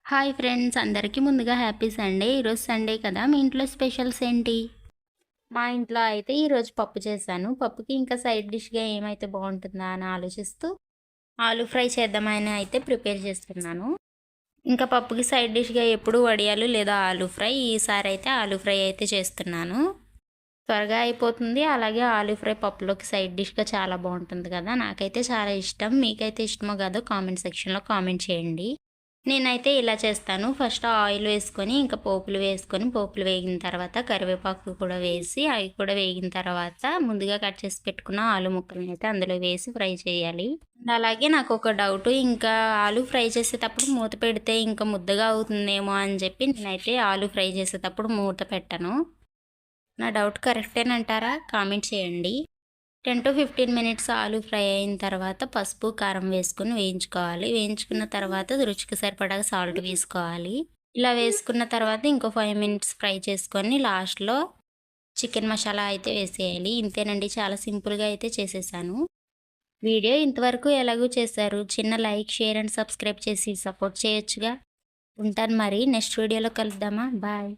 Hi friends, అందరికీ ముందుగా happy Sunday. ఈరోజు సండే కదా, మీ ఇంట్లో స్పెషల్స్ ఏంటి? మా ఇంట్లో అయితే ఈరోజు పప్పు చేశాను. పప్పుకి ఇంకా సైడ్ డిష్‌గా ఏమైతే బావుంటుందా అని ఆలోచిస్తూ ఆలూ ఫ్రై చేద్దామని అయితే ప్రిపేర్ చేస్తున్నాను. ఇంకా పప్పుకి సైడ్ డిష్‌గా ఎప్పుడు వడియాలు లేదా ఆలూ ఫ్రై. ఈసారి అయితే ఆలూ ఫ్రై అయితే చేస్తున్నాను. త్వరగా అయిపోతుంది. అలాగే ఆలూ ఫ్రై పప్పులోకి సైడ్ డిష్‌గా చాలా బావుంటుంది కదా! నాకైతే చాలా ఇష్టం. మీకైతే ఇష్టమో కాదో కామెంట్ సెక్షన్‌లో కామెంట్ చేయండి. నేనైతే ఇలా చేస్తాను. ఫస్ట్ ఆయిల్ వేసుకొని, ఇంకా పోపులు వేసుకొని, పోపులు వేగిన తర్వాత కరివేపాకు కూడా వేసి, అవి కూడా వేగిన తర్వాత ముందుగా కట్ చేసి పెట్టుకున్న ఆలు ముక్కల్ని అయితే అందులో వేసి ఫ్రై చేయాలి. అలాగే నాకొక డౌటు, ఇంకా ఆలు ఫ్రై చేసేటప్పుడు మూత పెడితే ఇంకా ముద్దగా అవుతుందేమో అని చెప్పి నేనైతే ఆలు ఫ్రై చేసేటప్పుడు మూత పెట్టను. నా డౌట్ కరెక్టేనంటారా? కామెంట్ చేయండి. 10-15 మినిట్స్ ఆలు ఫ్రై అయిన తర్వాత పసుపు, కారం వేసుకొని వేయించుకోవాలి. వేయించుకున్న తర్వాత రుచికి సరిపడా సాల్ట్ వేసుకోవాలి. ఇలా వేసుకున్న తర్వాత ఇంకో 5 మినిట్స్ ఫ్రై చేసుకొని లాస్ట్‌లో చికెన్ మసాలా అయితే వేసేయాలి. ఇంతేనండి, చాలా సింపుల్‌గా అయితే చేసేసాను. వీడియో ఇంతవరకు ఎలాగో చేశారు. చిన్న లైక్, షేర్ అండ్ సబ్స్క్రైబ్ చేసి సపోర్ట్ చేయొచ్చుగా. ఉంటాను మరి. నెక్స్ట్ వీడియోలో కలుద్దామా? బాయ్.